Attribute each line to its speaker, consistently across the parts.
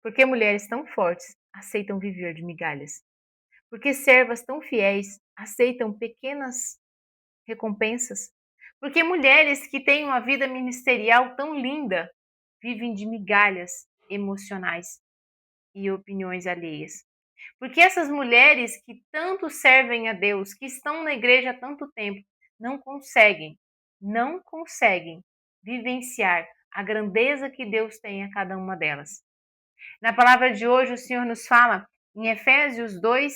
Speaker 1: Porque mulheres tão fortes aceitam viver de migalhas? Porque servas tão fiéis aceitam pequenas recompensas? Porque mulheres que têm uma vida ministerial tão linda vivem de migalhas emocionais e opiniões alheias? Porque essas mulheres que tanto servem a Deus, que estão na igreja há tanto tempo, não conseguem vivenciar a grandeza que Deus tem a cada uma delas. Na palavra de hoje, o Senhor nos fala em Efésios 2,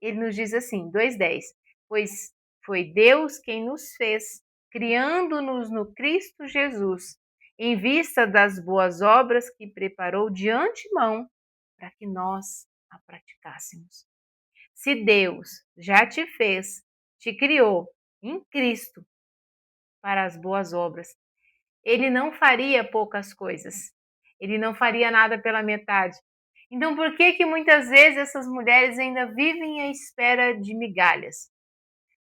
Speaker 1: ele nos diz assim, 2:10, pois foi Deus quem nos fez, criando-nos no Cristo Jesus, em vista das boas obras que preparou de antemão para que nós a praticássemos. Se Deus já te fez, te criou em Cristo para as boas obras, Ele não faria poucas coisas. Ele não faria nada pela metade. Então, por que que muitas vezes essas mulheres ainda vivem à espera de migalhas?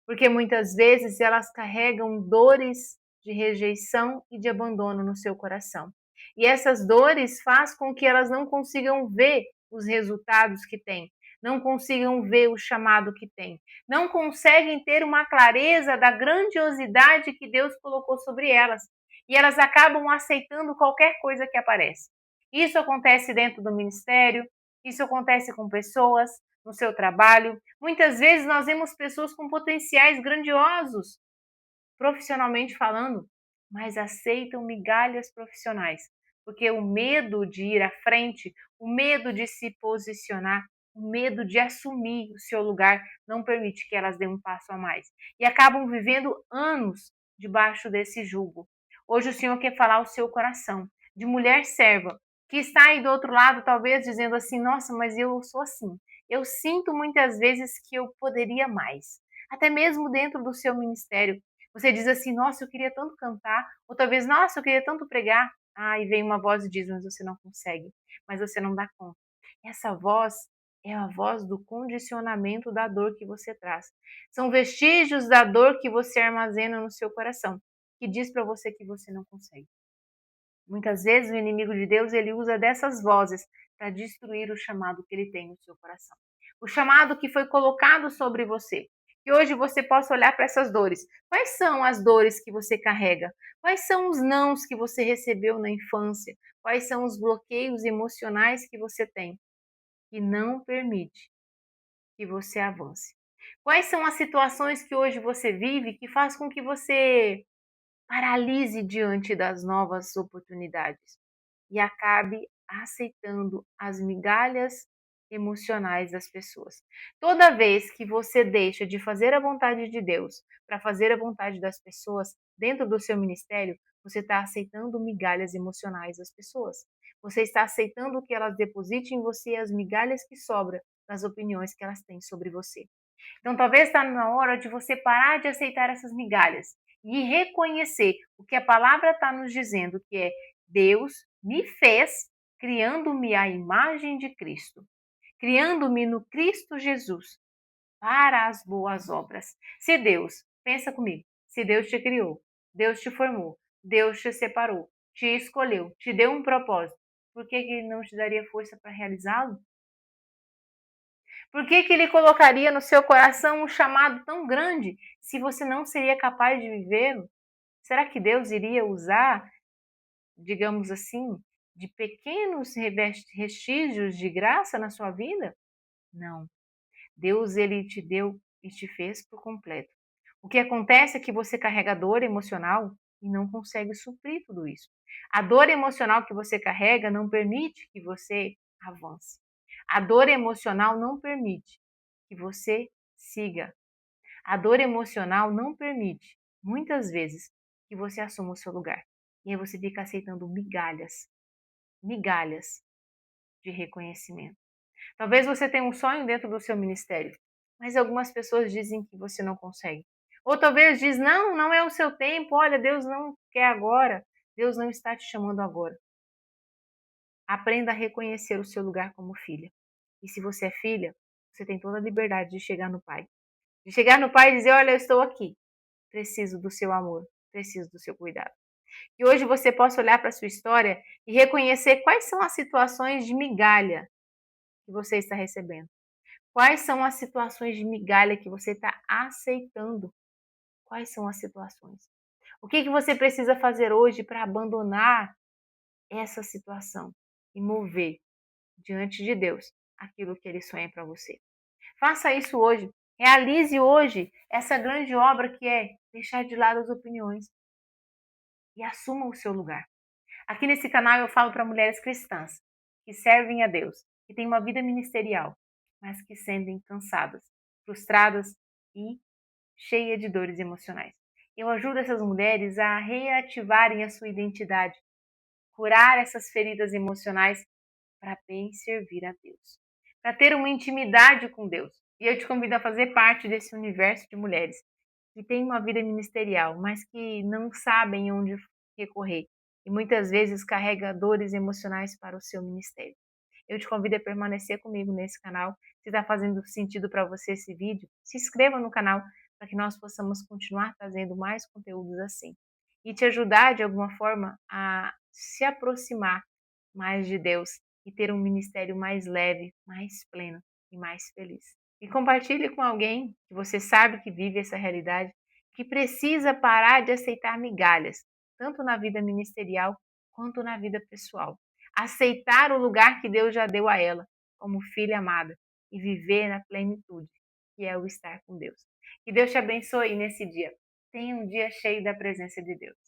Speaker 1: Porque muitas vezes elas carregam dores de rejeição e de abandono no seu coração. E essas dores faz com que elas não consigam ver os resultados que têm, não consigam ver o chamado que têm, não conseguem ter uma clareza da grandiosidade que Deus colocou sobre elas. E elas acabam aceitando qualquer coisa que aparece. Isso acontece dentro do ministério, isso acontece com pessoas, no seu trabalho. Muitas vezes nós vemos pessoas com potenciais grandiosos, profissionalmente falando, mas aceitam migalhas profissionais, porque o medo de ir à frente, o medo de se posicionar, o medo de assumir o seu lugar não permite que elas dêem um passo a mais e acabam vivendo anos debaixo desse jugo. Hoje o Senhor quer falar ao seu coração de mulher serva que está aí do outro lado, talvez dizendo assim: nossa, mas eu sou assim. Eu sinto muitas vezes que eu poderia mais, até mesmo dentro do seu ministério. Você diz assim: nossa, eu queria tanto cantar, ou talvez, nossa, eu queria tanto pregar. Ah, e vem uma voz e diz: mas você não consegue, mas você não dá conta. Essa voz é a voz do condicionamento da dor que você traz. São vestígios da dor que você armazena no seu coração, que diz para você que você não consegue. Muitas vezes o inimigo de Deus, ele usa dessas vozes para destruir o chamado que ele tem no seu coração. O chamado que foi colocado sobre você. Que hoje você possa olhar para essas dores. Quais são as dores que você carrega? Quais são os nãos que você recebeu na infância? Quais são os bloqueios emocionais que você tem que não permite que você avance? Quais são as situações que hoje você vive que faz com que você paralise diante das novas oportunidades e acabe aceitando as migalhas emocionais das pessoas? Toda vez que você deixa de fazer a vontade de Deus para fazer a vontade das pessoas dentro do seu ministério, você está aceitando migalhas emocionais das pessoas. Você está aceitando que elas depositem em você as migalhas que sobram das opiniões que elas têm sobre você. Então, talvez está na hora de você parar de aceitar essas migalhas e reconhecer o que a palavra está nos dizendo, que é: Deus me fez criando-me à imagem de Cristo, criando-me no Cristo Jesus para as boas obras. Se Deus, pensa comigo, se Deus te criou, Deus te formou, Deus te separou, te escolheu, te deu um propósito, por que Ele não te daria força para realizá-lo? Por que que ele colocaria no seu coração um chamado tão grande se você não seria capaz de vivê-lo? Será que Deus iria usar, digamos assim, de pequenos vestígios de graça na sua vida? Não. Deus, ele te deu e te fez por completo. O que acontece é que você carrega dor emocional e não consegue suprir tudo isso. A dor emocional que você carrega não permite que você avance. A dor emocional não permite que você siga. A dor emocional não permite, muitas vezes, que você assuma o seu lugar. E aí você fica aceitando migalhas, migalhas de reconhecimento. Talvez você tenha um sonho dentro do seu ministério, mas algumas pessoas dizem que você não consegue. Ou talvez diz: não, não é o seu tempo, olha, Deus não quer agora, Deus não está te chamando agora. Aprenda a reconhecer o seu lugar como filha. E se você é filha, você tem toda a liberdade de chegar no Pai. De chegar no Pai e dizer: olha, eu estou aqui, preciso do seu amor, preciso do seu cuidado. Que hoje você possa olhar para a sua história e reconhecer quais são as situações de migalha que você está recebendo. Quais são as situações de migalha que você está aceitando? Quais são as situações? O que você precisa fazer hoje para abandonar essa situação e mover diante de Deus aquilo que Ele sonha para você? Faça isso hoje. Realize hoje essa grande obra que é deixar de lado as opiniões e assuma o seu lugar. Aqui nesse canal eu falo para mulheres cristãs que servem a Deus, que têm uma vida ministerial, mas que sentem cansadas, frustradas e cheias de dores emocionais. Eu ajudo essas mulheres a reativarem a sua identidade, curar essas feridas emocionais para bem servir a Deus, para ter uma intimidade com Deus. E eu te convido a fazer parte desse universo de mulheres que têm uma vida ministerial, mas que não sabem onde recorrer e muitas vezes carrega dores emocionais para o seu ministério. Eu te convido a permanecer comigo nesse canal. Se está fazendo sentido para você esse vídeo, se inscreva no canal para que nós possamos continuar trazendo mais conteúdos assim e te ajudar de alguma forma a se aproximar mais de Deus e ter um ministério mais leve, mais pleno e mais feliz. E compartilhe com alguém que você sabe que vive essa realidade, que precisa parar de aceitar migalhas, tanto na vida ministerial quanto na vida pessoal. Aceitar o lugar que Deus já deu a ela, como filha amada, e viver na plenitude, que é o estar com Deus. Que Deus te abençoe nesse dia. Tenha um dia cheio da presença de Deus.